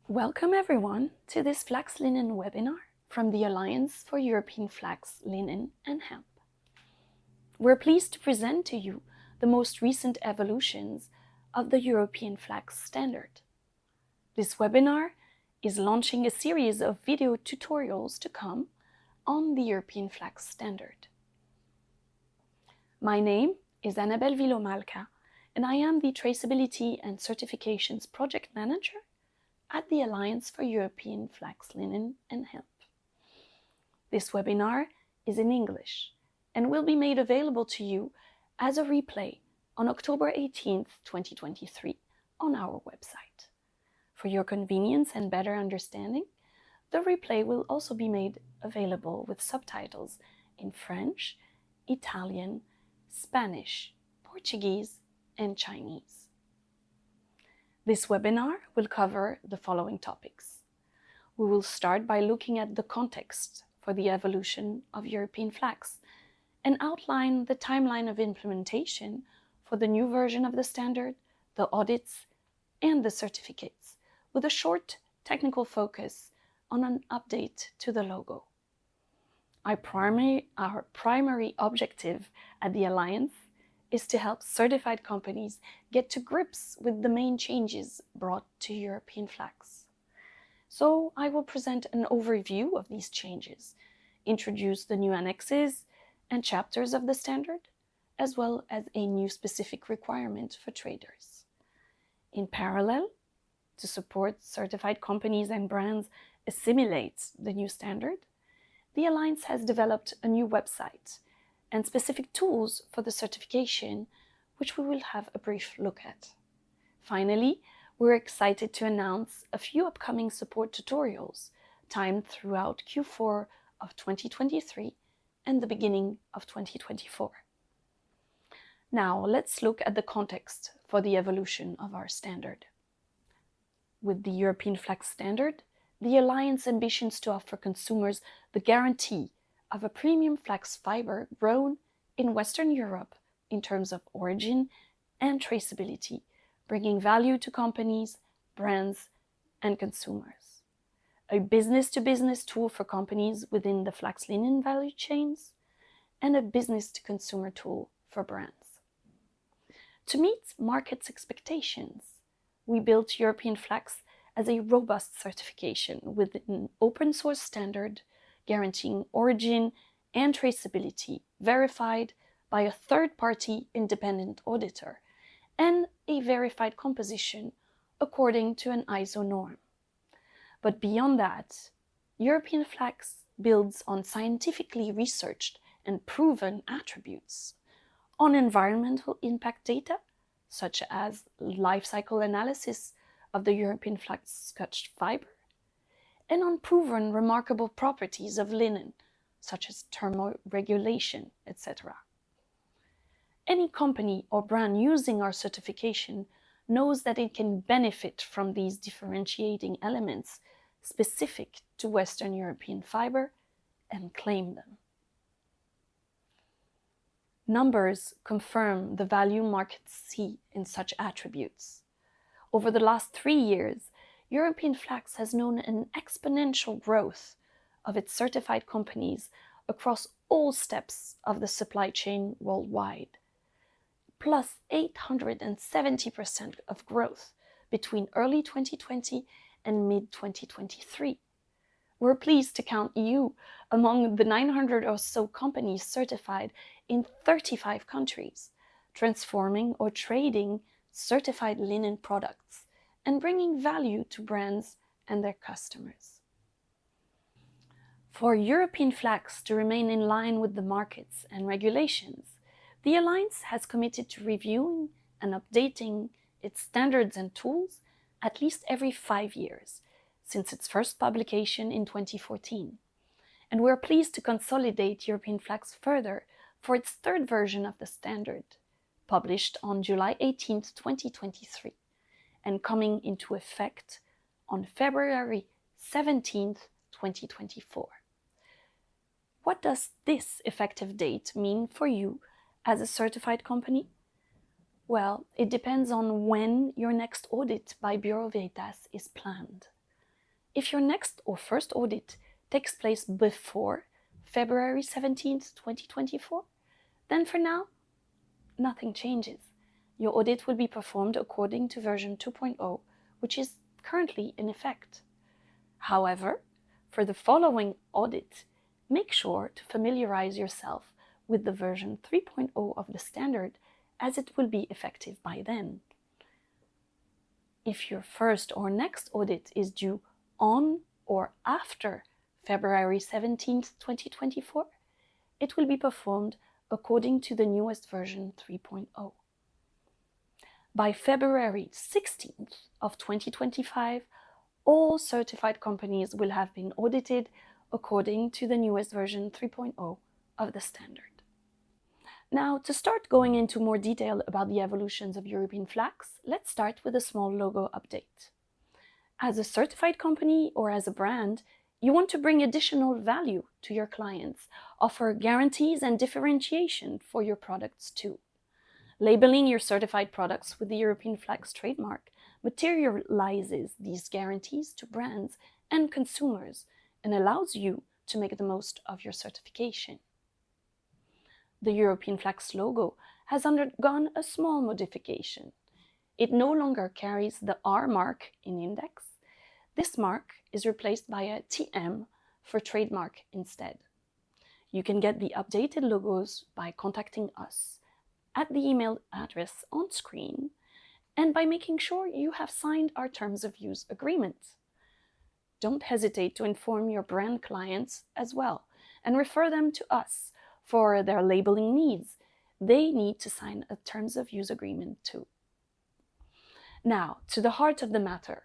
Welcome everyone to this flax linen webinar from the Alliance for European Flax-Linen and Hemp. We're pleased to present to you the most recent evolutions of the European Flax Standard. This webinar is launching a series of video tutorials to come on the European Flax Standard. My name is Annabelle Villomalca, and I am the Traceability and Certifications Project Manager at the Alliance for European Flax-Linen and Hemp. This webinar is in English and will be made available to you as a replay on October 18th, 2023 on our website. For your convenience and better understanding, the replay will also be made available with subtitles in French, Italian, Spanish, Portuguese, and Chinese. This webinar will cover the following topics. We will start by looking at the context for the evolution of European flax and outline the timeline of implementation for the new version of the standard, the audits, and the certificates, with a short technical focus on an update to the logo. Our primary objective at the Alliance is to help certified companies get to grips with the main changes brought to European flax. So I will present an overview of these changes, introduce the new annexes and chapters of the standard, as well as a new specific requirement for traders. In parallel, to support certified companies and brands assimilate the new standard, the Alliance has developed a new website and specific tools for the certification, which we will have a brief look at. Finally, we're excited to announce a few upcoming support tutorials timed throughout Q4 of 2023 and the beginning of 2024. Now, let's look at the context for the evolution of our standard. With the European Flax Standard, the Alliance ambitions to offer consumers the guarantee of a premium flax fiber grown in Western Europe in terms of origin and traceability, bringing value to companies, brands, and consumers. A business-to-business tool for companies within the flax linen value chains, and a business-to-consumer tool for brands. To meet market's expectations, we built European Flax as a robust certification with an open-source standard guaranteeing origin and traceability verified by a third-party independent auditor and a verified composition according to an ISO norm. But beyond that, European Flax builds on scientifically researched and proven attributes, on environmental impact data, such as life cycle analysis of the European Flax scotch fiber, and on proven remarkable properties of linen, such as thermoregulation, etc. Any company or brand using our certification knows that it can benefit from these differentiating elements specific to Western European fiber and claim them. Numbers confirm the value markets see in such attributes. Over the last 3 years, European Flax has known an exponential growth of its certified companies across all steps of the supply chain worldwide, plus 870% of growth between early 2020 and mid-2023. We're pleased to count you among the 900 or so companies certified in 35 countries, transforming or trading certified linen products and bringing value to brands and their customers. For European Flax to remain in line with the markets and regulations, the Alliance has committed to reviewing and updating its standards and tools at least every 5 years, since its first publication in 2014. And we're pleased to consolidate European Flax further for its third version of the standard, published on July 18th, 2023. And coming into effect on February 17th, 2024. What does this effective date mean for you as a certified company? Well, it depends on when your next audit by Bureau Veritas is planned. If your next or first audit takes place before February 17th, 2024, then for now, nothing changes. Your audit will be performed according to version 2.0, which is currently in effect. However, for the following audit, make sure to familiarize yourself with the version 3.0 of the standard, as it will be effective by then. If your first or next audit is due on or after February 17th, 2024, it will be performed according to the newest version 3.0. By February 16th of 2025, all certified companies will have been audited according to the newest version 3.0 of the standard. Now, to start going into more detail about the evolutions of European flax, let's start with a small logo update. As a certified company or as a brand, you want to bring additional value to your clients, offer guarantees and differentiation for your products too. Labeling your certified products with the European Flax trademark materializes these guarantees to brands and consumers and allows you to make the most of your certification. The European Flax logo has undergone a small modification. It no longer carries the R mark in index. This mark is replaced by a TM for trademark instead. You can get the updated logos by contacting us at the email address on screen and by making sure you have signed our terms of use agreement. Don't hesitate to inform your brand clients as well and refer them to us for their labeling needs. They need to sign a terms of use agreement too. Now, to the heart of the matter.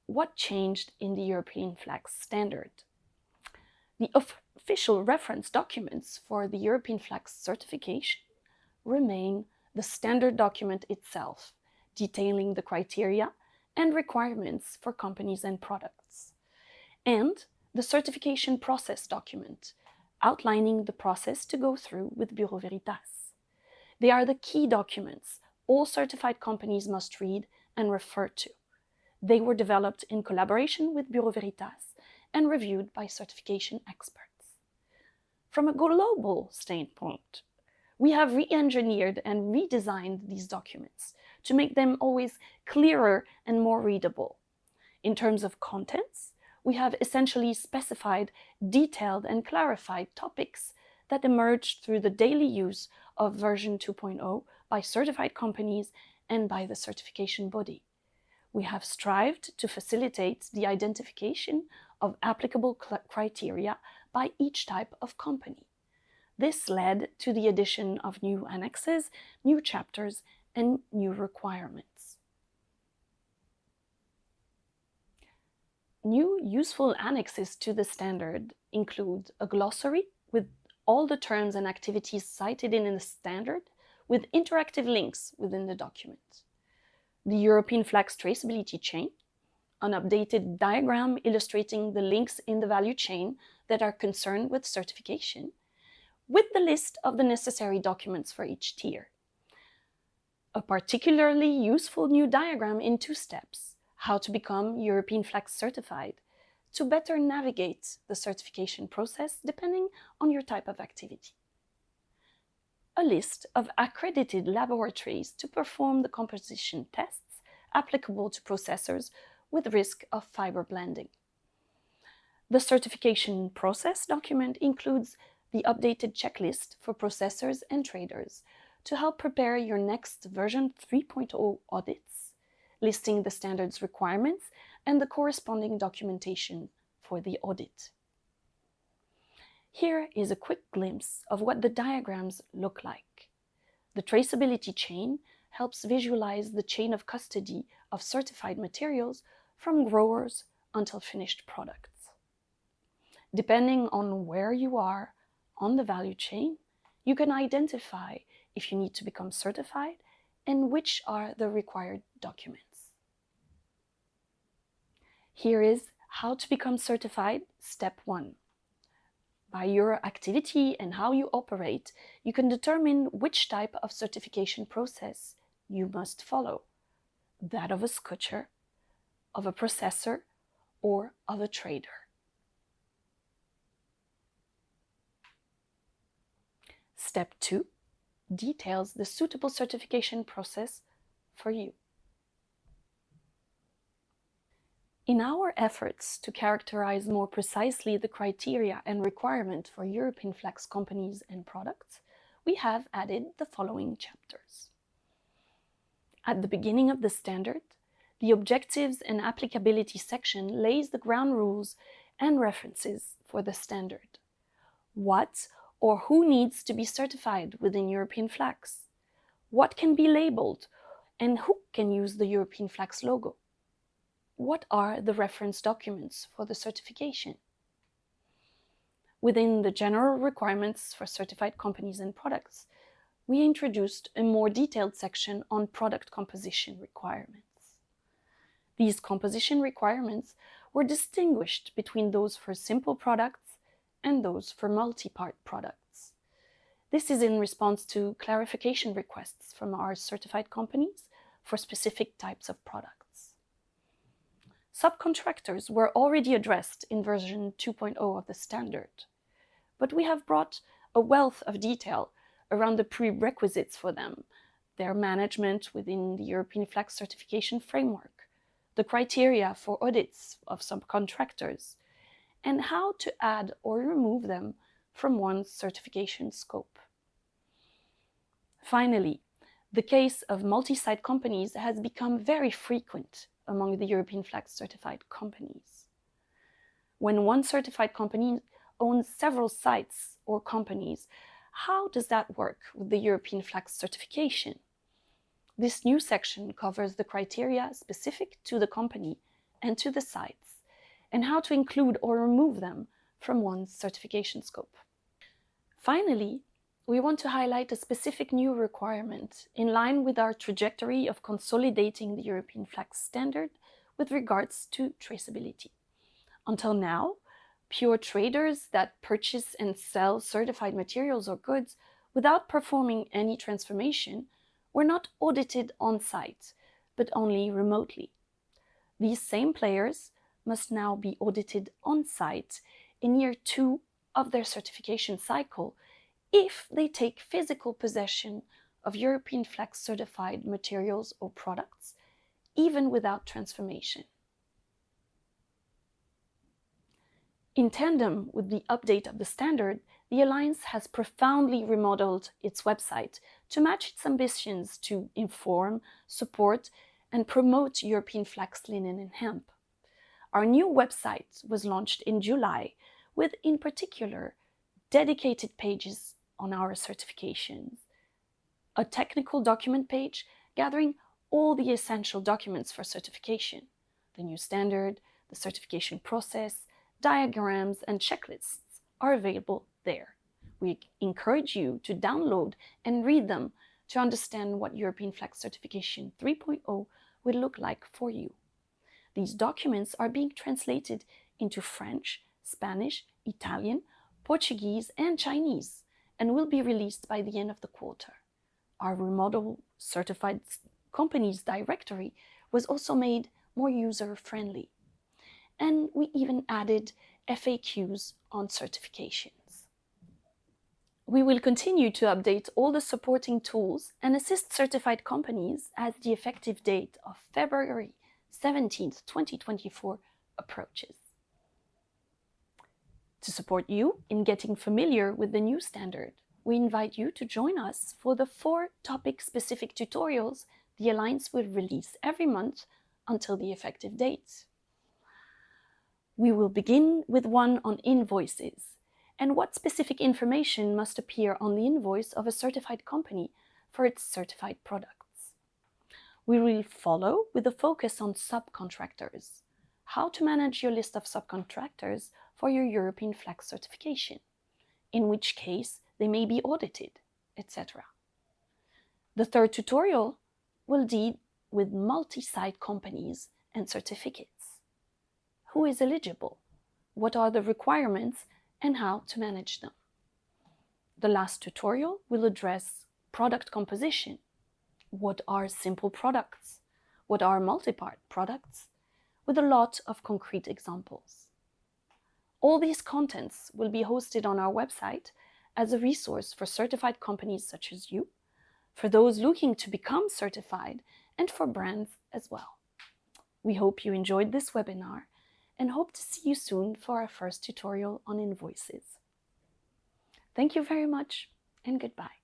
What changed in the European Flax standard? The official reference documents for the European Flax certification remain the standard document itself, detailing the criteria and requirements for companies and products, and the certification process document, outlining the process to go through with Bureau Veritas. They are the key documents all certified companies must read and refer to. They were developed in collaboration with Bureau Veritas and reviewed by certification experts. From a global standpoint, we have re-engineered and redesigned these documents to make them always clearer and more readable. In terms of contents, we have essentially specified detailed and clarified topics that emerged through the daily use of version 2.0 by certified companies and by the certification body. We have strived to facilitate the identification of applicable criteria by each type of company. This led to the addition of new annexes, new chapters, and new requirements. New useful annexes to the standard include a glossary with all the terms and activities cited in the standard, with interactive links within the document. The European Flax traceability chain, an updated diagram illustrating the links in the value chain that are concerned with certification, with the list of the necessary documents for each tier. A particularly useful new diagram in 2 steps, how to become European Flax certified, to better navigate the certification process depending on your type of activity. A list of accredited laboratories to perform the composition tests applicable to processors with risk of fiber blending. The certification process document includes the updated checklist for processors and traders to help prepare your next version 3.0 audits, listing the standard's requirements and the corresponding documentation for the audit. Here is a quick glimpse of what the diagrams look like. The traceability chain helps visualize the chain of custody of certified materials from growers until finished products. Depending on where you are on the value chain, you can identify if you need to become certified and which are the required documents. Here is how to become certified, step 1. By your activity and how you operate, you can determine which type of certification process you must follow. That of a scotcher, of a processor, or of a trader. Step 2 details the suitable certification process for you. In our efforts to characterize more precisely the criteria and requirement for European flax companies and products, we have added the following chapters. At the beginning of the standard, the objectives and applicability section lays the ground rules and references for the standard. What or who needs to be certified within European flax? What can be labeled and who can use the European flax logo? What are the reference documents for the certification? Within the general requirements for certified companies and products, we introduced a more detailed section on product composition requirements. These composition requirements were distinguished between those for simple products and those for multi-part products. This is in response to clarification requests from our certified companies for specific types of products. Subcontractors were already addressed in version 2.0 of the standard, but we have brought a wealth of detail around the prerequisites for them, their management within the European flax certification framework, the criteria for audits of subcontractors, and how to add or remove them from one's certification scope. Finally, the case of multi-site companies has become very frequent among the European flax certified companies. When one certified company owns several sites or companies, how does that work with the European flax certification? This new section covers the criteria specific to the company and to the sites, and how to include or remove them from one's certification scope. Finally, we want to highlight a specific new requirement in line with our trajectory of consolidating the European flax standard with regards to traceability. Until now, pure traders that purchase and sell certified materials or goods without performing any transformation were not audited on site, but only remotely. These same players must now be audited on site in year 2 of their certification cycle if they take physical possession of European flax certified materials or products, even without transformation. In tandem with the update of the standard, the Alliance has profoundly remodeled its website to match its ambitions to inform, support, and promote European flax-linen and hemp. Our new website was launched in July with, in particular, dedicated pages on our certifications, a technical document page gathering all the essential documents for certification, the new standard, the certification process, diagrams, and checklists are available there. We encourage you to download and read them to understand what European Flax Certification 3.0 will look like for you. These documents are being translated into French, Spanish, Italian, Portuguese, and Chinese, and will be released by the end of the quarter. Our remodeled certified companies directory was also made more user-friendly, and we even added FAQs on certifications. We will continue to update all the supporting tools and assist certified companies as the effective date of February 17th, 2024 approaches. To support you in getting familiar with the new standard, we invite you to join us for the 4 topic-specific tutorials the Alliance will release every month until the effective date. We will begin with one on invoices and what specific information must appear on the invoice of a certified company for its certified products. We will follow with a focus on subcontractors, how to manage your list of subcontractors for your European flax certification, in which case they may be audited, etc. The third tutorial will deal with multi-site companies and certificates. Who is eligible? What are the requirements and how to manage them? The last tutorial will address product composition. What are simple products? What are multi-part products? with a lot of concrete examples. All these contents will be hosted on our website as a resource for certified companies such as you, for those looking to become certified, and for brands as well. We hope you enjoyed this webinar and hope to see you soon for our first tutorial on invoices. Thank you very much and goodbye.